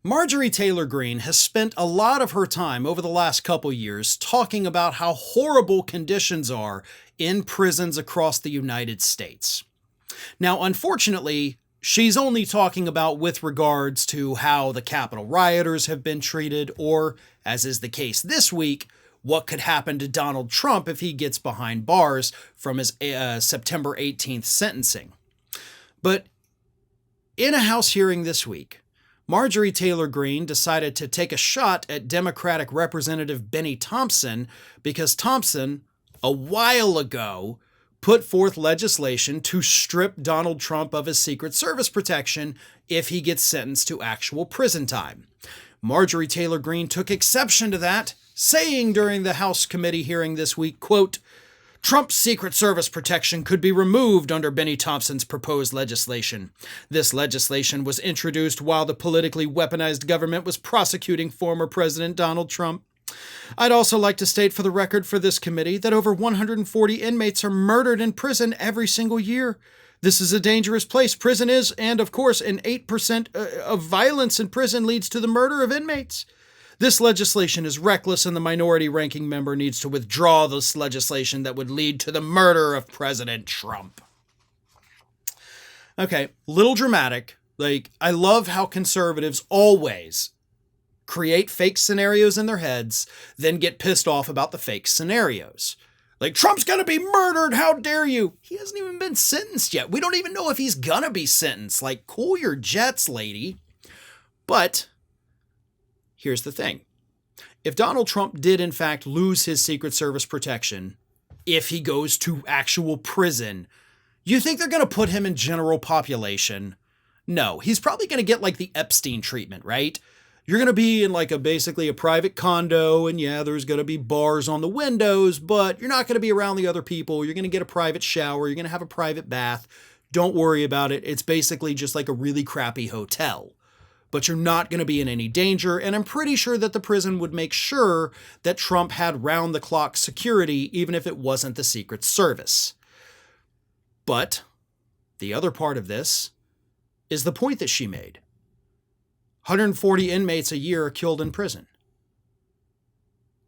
Marjorie Taylor Greene has spent a lot of her time over the last couple years talking about how horrible conditions are in prisons across the United States. Now, unfortunately, she's only talking about with regards to how the Capitol rioters have been treated, or, as is the case this week, what could happen to Donald Trump if he gets behind bars from his September 18th sentencing. But in a House hearing this week, Marjorie Taylor Greene decided to take a shot at Democratic Representative Benny Thompson because Thompson, a while ago, put forth legislation to strip Donald Trump of his Secret Service protection if he gets sentenced to actual prison time. Marjorie Taylor Greene took exception to that, saying during the House committee hearing this week, quote, "Trump's Secret Service protection could be removed under Benny Thompson's proposed legislation. This legislation was introduced while the politically weaponized government was prosecuting former President Donald Trump. I'd also like to state for the record for this committee that over 140 inmates are murdered in prison every single year. This is a dangerous place. Prison is, and of course, an 8% of violence in prison leads to the murder of inmates. This legislation is reckless, and the minority ranking member needs to withdraw this legislation that would lead to the murder of President Trump." Okay, little dramatic. I love how conservatives always create fake scenarios in their heads, then get pissed off about the fake scenarios. Trump's gonna be murdered, how dare you? He hasn't even been sentenced yet. We don't even know if he's gonna be sentenced. Cool your jets, lady. But here's the thing. If Donald Trump did in fact lose his Secret Service protection, if he goes to actual prison, you think they're going to put him in general population? No, he's probably going to get the Epstein treatment, right? You're going to be in basically a private condo, and yeah, there's going to be bars on the windows, but you're not going to be around the other people. You're going to get a private shower. You're going to have a private bath. Don't worry about it. It's basically just like a really crappy hotel. But you're not going to be in any danger, and I'm pretty sure that the prison would make sure that Trump had round-the-clock security, even if it wasn't the Secret Service. But the other part of this is the point that she made. 140 inmates a year are killed in prison.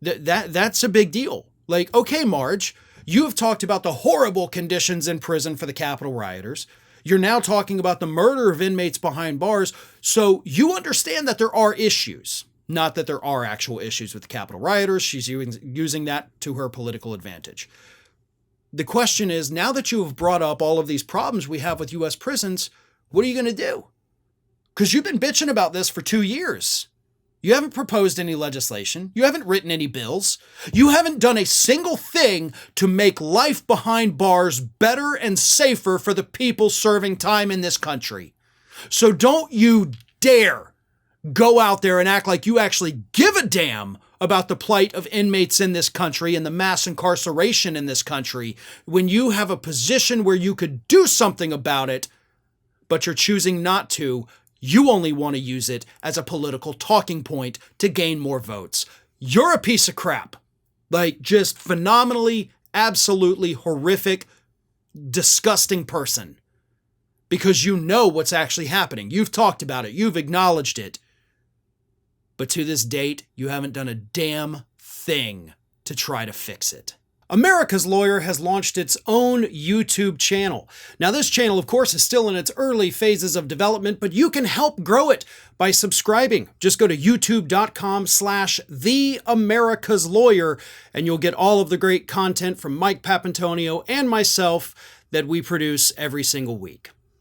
That's a big deal. Okay, Marge, you have talked about the horrible conditions in prison for the Capitol rioters. You're now talking about the murder of inmates behind bars, so you understand that there are issues. Not that there are actual issues with the Capitol rioters. She's using that to her political advantage. The question is, now that you have brought up all of these problems we have with U.S. prisons, what are you going to do? Because you've been bitching about this for 2 years. You haven't proposed any legislation. You haven't written any bills. You haven't done a single thing to make life behind bars better and safer for the people serving time in this country. So don't you dare go out there and act like you actually give a damn about the plight of inmates in this country and the mass incarceration in this country when you have a position where you could do something about it, but you're choosing not to. You only want to use it as a political talking point to gain more votes. You're a piece of crap. Just phenomenally, absolutely horrific, disgusting person. Because you know what's actually happening. You've talked about it. You've acknowledged it. But to this date, you haven't done a damn thing to try to fix it. America's Lawyer has launched its own YouTube channel. Now, this channel, of course, is still in its early phases of development, but you can help grow it by subscribing. Just go to youtube.com/TheAmericasLawyer, and you'll get all of the great content from Mike Papantonio and myself that we produce every single week.